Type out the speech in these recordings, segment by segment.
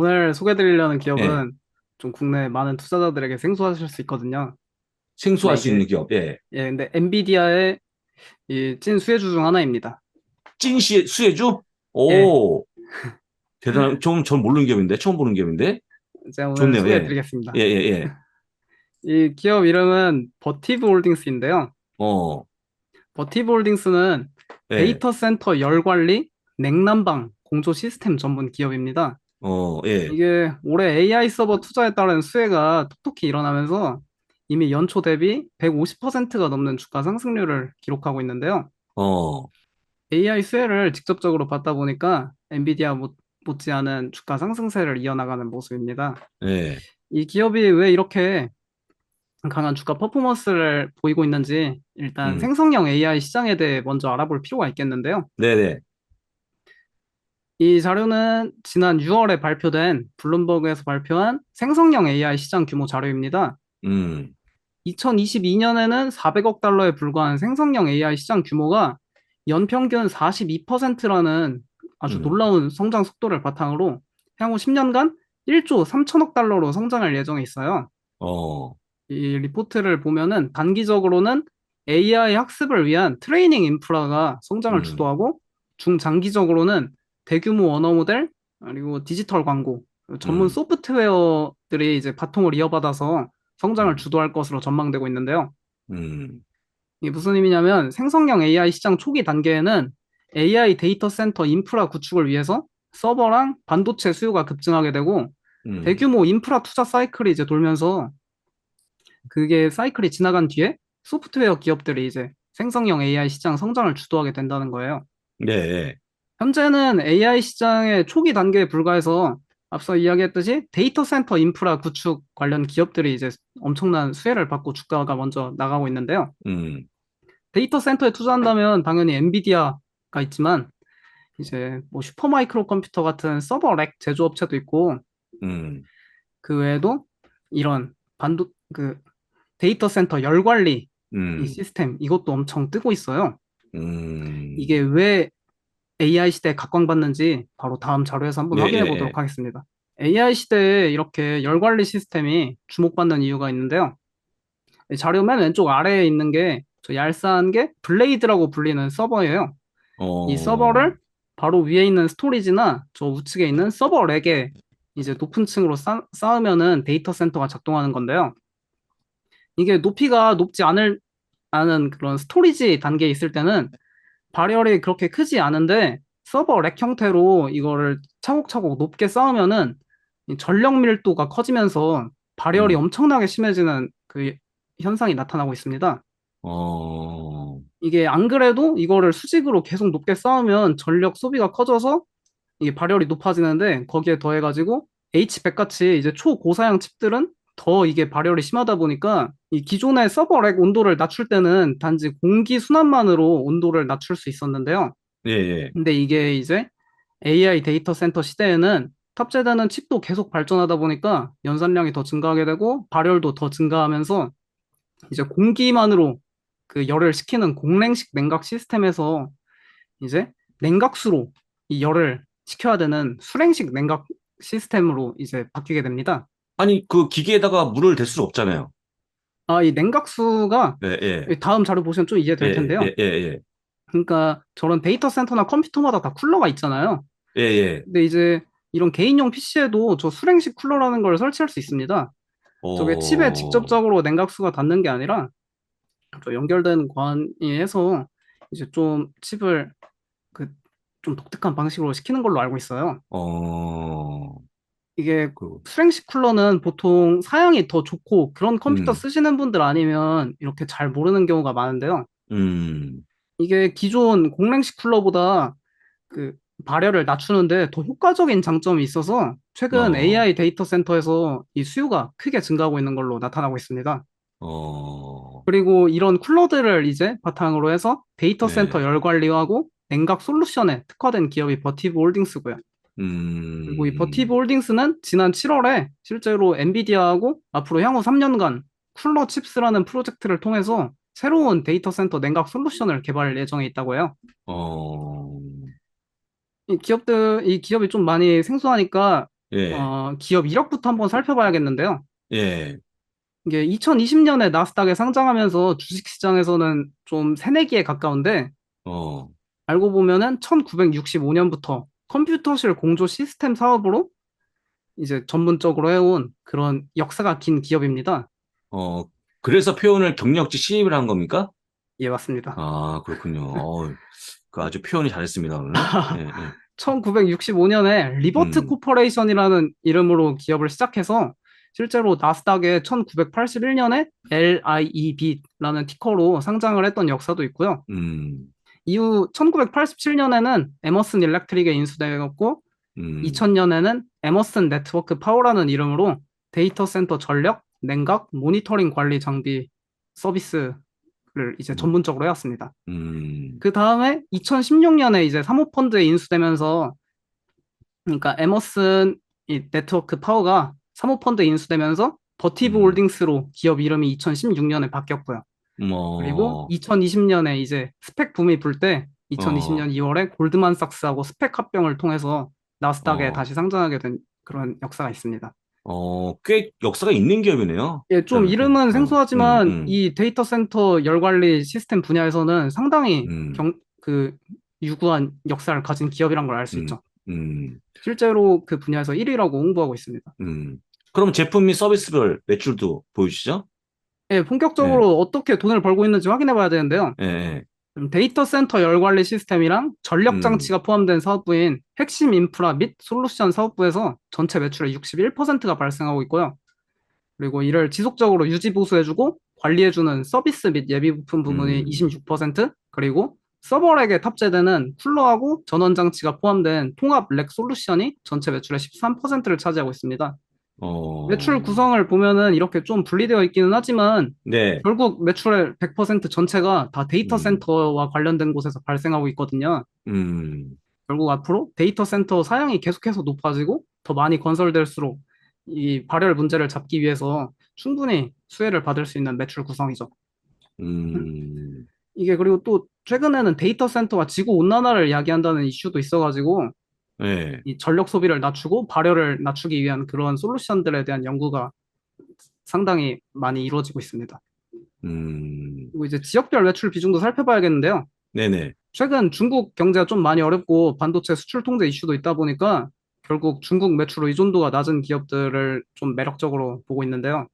오늘 소개드리려는 예. 기업은 좀 국내 많은 투자자들에게 생소하실 수 있거든요. 근데 생소할 수 이게, 있는 기업. 예. 근데 엔비디아의 이 찐 수혜주 중 하나입니다. 찐 수혜주? 예, 오, 대단한, 전 모르는 기업인데, 처음 보는 기업인데? 제가 오늘 좋네요. 예. 예, 소개해드리겠습니다. 예, 예. 이 기업 이름은 버티브 홀딩스인데요. 어, 버티브 홀딩스는 예. 데이터 센터 열 관리, 냉난방, 공조 시스템 전문 기업입니다. 예. 이게 올해 AI 서버 투자에 따른 수혜가 톡톡히 일어나면서 이미 연초 대비 150%가 넘는 주가 상승률을 기록하고 있는데요. 어, AI 수혜를 직접적으로 받다 보니까 엔비디아 못지않은 주가 상승세를 이어나가는 모습입니다. 예. 이 기업이 왜 이렇게 강한 주가 퍼포먼스를 보이고 있는지 일단 음, 생성형 AI 시장에 대해 먼저 알아볼 필요가 있겠는데요. 네네. 이 자료는 지난 6월에 발표된 블룸버그에서 발표한 생성형 AI 시장 규모 자료입니다. 음, 2022년에는 400억 달러에 불과한 생성형 AI 시장 규모가 연평균 42%라는 아주 음, 놀라운 성장 속도를 바탕으로 향후 10년간 1조 3천억 달러로 성장할 예정에 있어요. 어, 이 리포트를 보면은 단기적으로는 AI 학습을 위한 트레이닝 인프라가 성장을 음, 주도하고 중장기적으로는 대규모 언어 모델 그리고 디지털 광고 전문 음, 소프트웨어들이 이제 바통을 이어받아서 성장을 음, 주도할 것으로 전망되고 있는데요. 음, 이게 무슨 의미냐면 생성형 AI 시장 초기 단계에는 AI 데이터 센터 인프라 구축을 위해서 서버랑 반도체 수요가 급증하게 되고 음, 대규모 인프라 투자 사이클이 이제 돌면서 그게 사이클이 지나간 뒤에 소프트웨어 기업들이 이제 생성형 AI 시장 성장을 주도하게 된다는 거예요. 네, 예. 현재는 AI 시장의 초기 단계에 불과해서 앞서 이야기했듯이 데이터 센터 인프라 구축 관련 기업들이 이제 엄청난 수혜를 받고 주가가 먼저 나가고 있는데요. 음, 데이터 센터에 투자한다면 당연히 엔비디아가 있지만 이제 뭐 슈퍼마이크로 컴퓨터 같은 서버 렉 제조업체도 있고 음, 그 외에도 이런 그 데이터 센터 열 관리 이 음, 시스템 이것도 엄청 뜨고 있어요. 이게 음, 왜 AI 시대에 각광받는지 바로 다음 자료에서 한번 예, 확인해 예, 보도록 예. 하겠습니다. AI 시대에 이렇게 열 관리 시스템이 주목받는 이유가 있는데요. 이 자료 맨 왼쪽 아래에 있는 게 저 얄쌍한 게 블레이드라고 불리는 서버예요. 이 어, 서버를 바로 위에 있는 스토리지나 저 우측에 있는 서버 렉에 이제 높은 층으로 쌓으면은 데이터 센터가 작동하는 건데요. 이게 높이가 높지 않은 그런 스토리지 단계에 있을 때는 발열이 그렇게 크지 않은데 서버 렉 형태로 이거를 차곡차곡 높게 쌓으면은 이 전력 밀도가 커지면서 발열이 음, 엄청나게 심해지는 그 현상이 나타나고 있습니다. 어, 이게 안 그래도 이거를 수직으로 계속 높게 쌓으면 전력 소비가 커져서 이게 발열이 높아지는데 거기에 더해가지고 H100 같이 이제 초고사양 칩들은 더 이게 발열이 심하다 보니까 이 기존의 서버 렉 온도를 낮출 때는 단지 공기 순환만으로 온도를 낮출 수 있었는데요. 예, 예. 근데 이게 이제 AI 데이터 센터 시대에는 탑재되는 칩도 계속 발전하다 보니까 연산량이 더 증가하게 되고 발열도 더 증가하면서 이제 공기만으로 그 열을 식히는 공랭식 냉각 시스템에서 이제 냉각수로 이 열을 식혀야 되는 수랭식 냉각 시스템으로 이제 바뀌게 됩니다. 아니, 그 기계에다가 물을 댈 수 없잖아요. 아, 이 냉각수가 예, 예, 다음 자료 보시면 좀 이해될 예, 텐데요. 예, 예, 예, 그러니까 저런 데이터 센터나 컴퓨터마다 다 쿨러가 있잖아요. 예, 예. 근데 이제 이런 개인용 PC에도 저 수랭식 쿨러라는 걸 설치할 수 있습니다. 저게 칩에 어, 직접적으로 냉각수가 닿는 게 아니라 저 연결된 관이 해서 이제 좀 칩을 그 좀 독특한 방식으로 시키는 걸로 알고 있어요. 어, 이게 그, 프랭식 쿨러는 보통 사양이 더 좋고 그런 컴퓨터 음, 쓰시는 분들 아니면 이렇게 잘 모르는 경우가 많은데요. 음, 이게 기존 공랭식 쿨러보다 그 발열을 낮추는데 더 효과적인 장점이 있어서 최근 어, AI 데이터 센터에서 이 수요가 크게 증가하고 있는 걸로 나타나고 있습니다. 어, 그리고 이런 쿨러들을 이제 바탕으로 해서 데이터 센터 네, 열 관리하고 냉각 솔루션에 특화된 기업이 버티브 홀딩스고요. 그리고 이 버티브 음, 홀딩스는 지난 7월에 실제로 엔비디아하고 앞으로 향후 3년간 쿨러 칩스라는 프로젝트를 통해서 새로운 데이터 센터 냉각 솔루션을 개발 예정에 있다고 해요. 어, 이 기업이 좀 많이 생소하니까 예, 기업 이력부터 한번 살펴봐야겠는데요. 예, 이게 2020년에 나스닥에 상장하면서 주식시장에서는 좀 새내기에 가까운데, 어, 알고 보면은 1965년부터 컴퓨터실 공조 시스템 사업으로 이제 전문적으로 해온 그런 역사가 긴 기업입니다. 어, 그래서 표현을 경력직 신입을 한 겁니까? 예, 맞습니다. 아, 그렇군요. 그 아주 표현이 잘했습니다, 오늘. 예, 예. 1965년에 리버트 음, 코퍼레이션이라는 이름으로 기업을 시작해서 실제로 나스닥에 1981년에 LIEB라는 티커로 상장을 했던 역사도 있고요. 음, 이후 1987년에는 에머슨 일렉트릭에 인수되었고 음, 2000년에는 에머슨 네트워크 파워라는 이름으로 데이터 센터 전력, 냉각, 모니터링 관리 장비 서비스를 이제 음, 전문적으로 해왔습니다. 음, 그 다음에 2016년에 이제 사모펀드에 인수되면서 그러니까 에머슨 이 네트워크 파워가 사모펀드에 인수되면서 버티브 음, 홀딩스로 기업 이름이 2016년에 바뀌었고요. 그리고 뭐, 2020년에 이제 스펙 붐이 불 때 어, 2020년 2월에 골드만삭스하고 스펙 합병을 통해서 나스닥에 어, 다시 상장하게 된 그런 역사가 있습니다. 꽤 역사가 있는 기업이네요. 예, 좀 일단은, 이름은 생소하지만 음, 이 데이터 센터 열관리 시스템 분야에서는 상당히 음, 그 유구한 역사를 가진 기업이란 걸 알 수 음, 있죠. 음, 실제로 그 분야에서 1위라고 홍보하고 있습니다. 그럼 제품 및 서비스별 매출도 보여주시죠? 예, 예, 본격적으로 어떻게 돈을 벌고 있는지 확인해 봐야 되는데요. 예, 예, 데이터 센터 열관리 시스템이랑 전력 음, 장치가 포함된 사업부인 핵심 인프라 및 솔루션 사업부에서 전체 매출의 61%가 발생하고 있고요. 그리고 이를 지속적으로 유지 보수해주고 관리해주는 서비스 및 예비 부품 부문이 음, 26%, 그리고 서버렉에 탑재되는 쿨러하고 전원 장치가 포함된 통합 렉 솔루션이 전체 매출의 13%를 차지하고 있습니다. 매출 어, 구성을 보면은 이렇게 좀 분리되어 있기는 하지만 네, 결국 매출의 100% 전체가 다 데이터 음, 센터와 관련된 곳에서 발생하고 있거든요. 음, 결국 앞으로 데이터 센터 사양이 계속해서 높아지고 더 많이 건설될수록 이 발열 문제를 잡기 위해서 충분히 수혜를 받을 수 있는 매출 구성이죠. 음, 이게 그리고 또 최근에는 데이터 센터가 지구 온난화를 야기한다는 이슈도 있어가지고 예, 이 전력 소비를 낮추고 발열을 낮추기 위한 그런 솔루션들에 대한 연구가 상당히 많이 이루어지고 있습니다. 음, 그리고 이제 지역별 매출 비중도 살펴봐야겠는데요. 네네, 최근 중국 경제가 좀 많이 어렵고 반도체 수출 통제 이슈도 있다 보니까 결국 중국 매출 의존도가 낮은 기업들을 좀 매력적으로 보고 있는데요.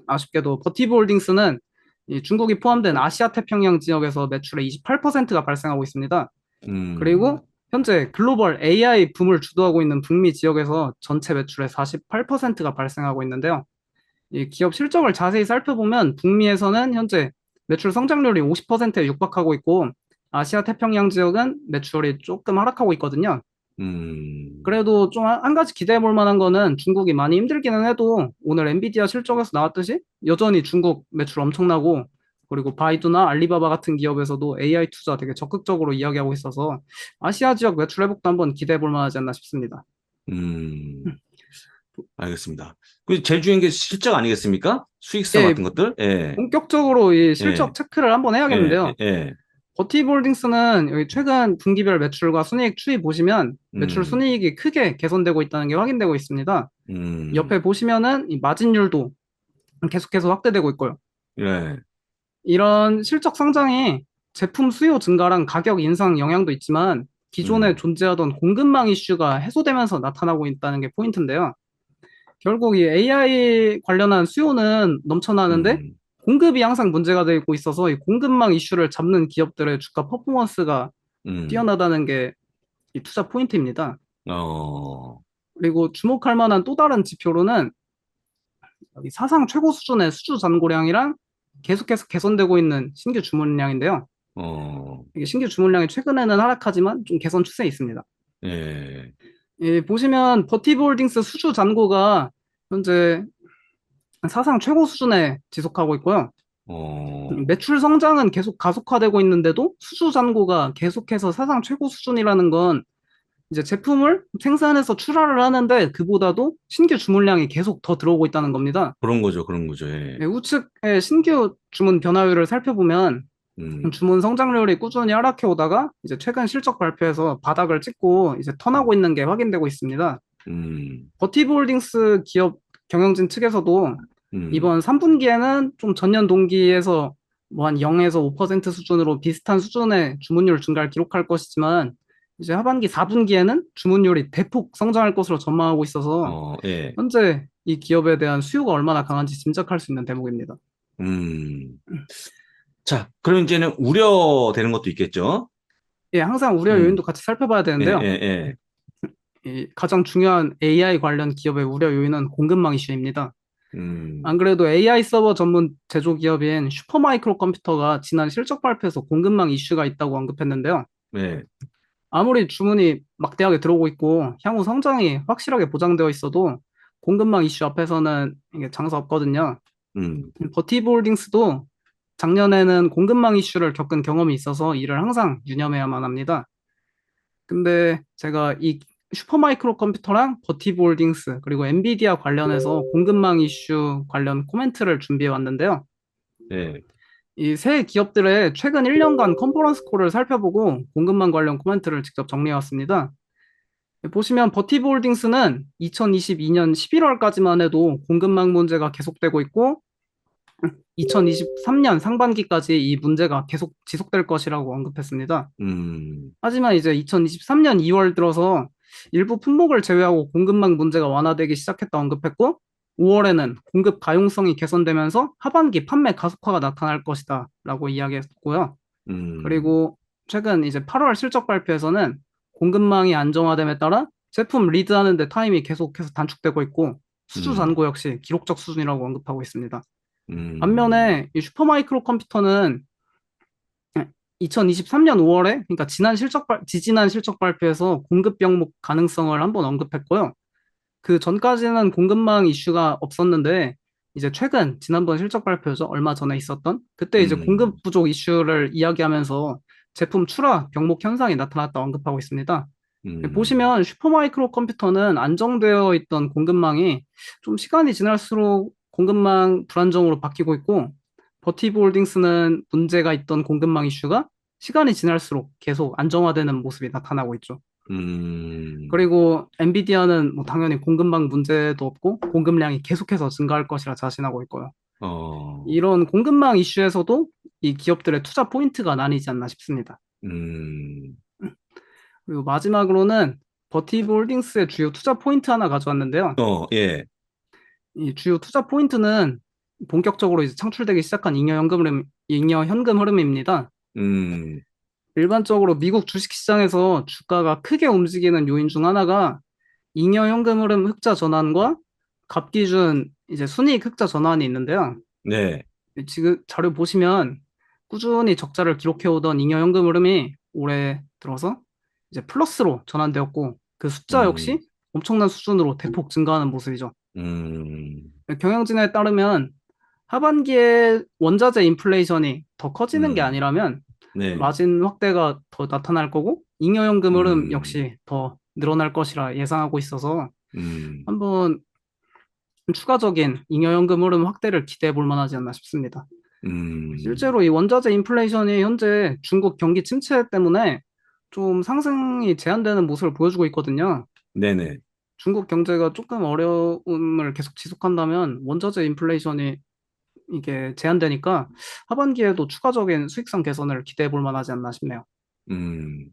아쉽게도 버티브 홀딩스는 이 중국이 포함된 아시아 태평양 지역에서 매출의 28%가 발생하고 있습니다. 음, 그리고 현재 글로벌 AI 붐을 주도하고 있는 북미 지역에서 전체 매출의 48%가 발생하고 있는데요. 이 기업 실적을 자세히 살펴보면 북미에서는 현재 매출 성장률이 50%에 육박하고 있고 아시아 태평양 지역은 매출이 조금 하락하고 있거든요. 음, 그래도 좀 한 가지 기대해 볼 만한 거는 중국이 많이 힘들기는 해도 오늘 엔비디아 실적에서 나왔듯이 여전히 중국 매출 엄청나고 그리고 바이두나 알리바바 같은 기업에서도 AI 투자 되게 적극적으로 이야기하고 있어서 아시아 지역 매출 회복도 한번 기대해 볼 만하지 않나 싶습니다. 음, 알겠습니다. 그 제일 중요한 게 실적 아니겠습니까? 수익성 예, 같은 것들? 예, 본격적으로 이 예, 실적 체크를 한번 예, 해야겠는데요. 예, 버티볼딩스는 여기 최근 분기별 매출과 순이익 추이 보시면 매출 음, 순이익이 크게 개선되고 있다는 게 확인되고 있습니다. 음, 옆에 보시면은 이 마진율도 계속해서 확대되고 있고요. 예, 이런 실적 상장이 제품 수요 증가랑 가격 인상 영향도 있지만 기존에 음, 존재하던 공급망 이슈가 해소되면서 나타나고 있다는 게 포인트인데요. 결국 이 AI 관련한 수요는 넘쳐나는데 음, 공급이 항상 문제가 되고 있어서 이 공급망 이슈를 잡는 기업들의 주가 퍼포먼스가 음, 뛰어나다는 게 이 투자 포인트입니다. 어, 그리고 주목할 만한 또 다른 지표로는 여기 사상 최고 수준의 수주 잔고량이랑 계속해서 개선되고 있는 신규 주문량인데요. 어, 이게 신규 주문량이 최근에는 하락하지만 좀 개선 추세에 있습니다. 예, 예, 보시면 버티브 홀딩스 수주 잔고가 현재 사상 최고 수준에 지속하고 있고요. 어, 매출 성장은 계속 가속화되고 있는데도 수주 잔고가 계속해서 사상 최고 수준이라는 건 이제 제품을 생산해서 출하를 하는데 그보다도 신규 주문량이 계속 더 들어오고 있다는 겁니다. 그런 거죠, 예, 예, 우측의 신규 주문 변화율을 살펴보면 음, 주문 성장률이 꾸준히 하락해 오다가 이제 최근 실적 발표에서 바닥을 찍고 이제 음, 턴하고 있는 게 확인되고 있습니다. 버티브홀딩스 기업 경영진 측에서도 음, 이번 3분기에는 좀 전년 동기에서 뭐 한 0에서 5% 수준으로 비슷한 수준의 주문율 증가를 기록할 것이지만 이제 하반기 4분기에는 주문율이 대폭 성장할 것으로 전망하고 있어서 예. 현재 이 기업에 대한 수요가 얼마나 강한지 짐작할 수 있는 대목입니다. 음. 자, 그럼 이제는 우려되는 것도 있겠죠? 예, 항상 우려 음, 요인도 같이 살펴봐야 예, 되는데요. 예, 예. 이 가장 중요한 AI 관련 기업의 우려 요인은 공급망 이슈입니다. 안 음, 그래도 AI 서버 전문 제조 기업인 슈퍼마이크로 컴퓨터가 지난 실적 발표에서 공급망 이슈가 있다고 언급했는데요. 네, 아무리 주문이 막대하게 들어오고 있고 향후 성장이 확실하게 보장되어 있어도 공급망 이슈 앞에서는 이게 장사 없거든요. 음, 버티브홀딩스도 작년에는 공급망 이슈를 겪은 경험이 있어서 이를 항상 유념해야만 합니다. 근데 제가 이 슈퍼마이크로 컴퓨터랑 버티브홀딩스 그리고 엔비디아 관련해서 공급망 이슈 관련 코멘트를 준비해 왔는데요. 네, 이 세 기업들의 최근 1년간 컨퍼런스 콜을 살펴보고 공급망 관련 코멘트를 직접 정리해 왔습니다. 보시면 버티브홀딩스는 2022년 11월까지만 해도 공급망 문제가 계속되고 있고 2023년 상반기까지 이 문제가 계속 지속될 것이라고 언급했습니다. 음, 하지만 이제 2023년 2월 들어서 일부 품목을 제외하고 공급망 문제가 완화되기 시작했다 언급했고 5월에는 공급 가용성이 개선되면서 하반기 판매 가속화가 나타날 것이다 라고 이야기했고요. 음, 그리고 최근 이제 8월 실적 발표에서는 공급망이 안정화됨에 따라 제품 리드하는 데 타임이 계속해서 단축되고 있고 수주 음, 잔고 역시 기록적 수준이라고 언급하고 있습니다. 음, 반면에 이 슈퍼마이크로 컴퓨터는 2023년 5월에 그러니까 지지난 실적 발표에서 공급 병목 가능성을 한번 언급했고요. 그 전까지는 공급망 이슈가 없었는데 이제 최근 지난번 실적 발표죠. 얼마 전에 있었던 그때 이제 공급 음, 부족 이슈를 이야기하면서 제품 출하 병목 현상이 나타났다 언급하고 있습니다. 음, 보시면 슈퍼마이크로 컴퓨터는 안정되어 있던 공급망이 좀 시간이 지날수록 공급망 불안정으로 바뀌고 있고 버티브홀딩스는 문제가 있던 공급망 이슈가 시간이 지날수록 계속 안정화되는 모습이 나타나고 있죠. 음, 그리고 엔비디아는 뭐 당연히 공급망 문제도 없고 공급량이 계속해서 증가할 것이라 자신하고 있고요. 어, 이런 공급망 이슈에서도 이 기업들의 투자 포인트가 나뉘지 않나 싶습니다. 음, 그리고 마지막으로는 버티브 홀딩스의 주요 투자 포인트 하나 가져왔는데요. 예, 이 주요 투자 포인트는 본격적으로 이제 창출되기 시작한 잉여 현금 흐름입니다. 음, 일반적으로 미국 주식시장에서 주가가 크게 움직이는 요인 중 하나가 잉여 현금 흐름 흑자 전환과 갑기준 이제 순이익 흑자 전환이 있는데요. 네, 지금 자료 보시면 꾸준히 적자를 기록해오던 잉여 현금 흐름이 올해 들어서 이제 플러스로 전환되었고 그 숫자 음, 역시 엄청난 수준으로 대폭 증가하는 모습이죠. 음, 경영진에 따르면 하반기에 원자재 인플레이션이 더 커지는 게 음, 아니라면 네, 마진 확대가 더 나타날 거고 잉여연금 흐름 음, 역시 더 늘어날 것이라 예상하고 있어서 음, 한번 추가적인 잉여연금 흐름 확대를 기대해 볼 만하지 않나 싶습니다. 음, 실제로 이 원자재 인플레이션이 현재 중국 경기 침체 때문에 좀 상승이 제한되는 모습을 보여주고 있거든요. 네네, 중국 경제가 조금 어려움을 계속 지속한다면 원자재 인플레이션이 이게 제한되니까 하반기에도 추가적인 수익성 개선을 기대해 볼 만하지 않나 싶네요.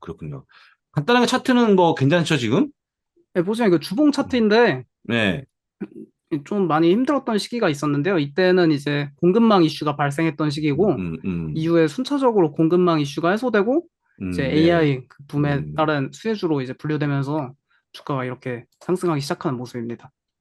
그렇군요. 간단하게 차트는 뭐 괜찮죠, 지금? 네, 보시면 이거 주봉 차트인데 네, 좀 많이 힘들었던 시기가 있었는데요. 이때는 이제 공급망 이슈가 발생했던 음, 시기고 음, 음, 이후에 순차적으로 공급망 이슈가 해소되고 이제 네, AI 그 붐에 음, 따른 수혜주로 이제 분류되면서 주가가 이렇게 상승하기 시작하는 모습입니다.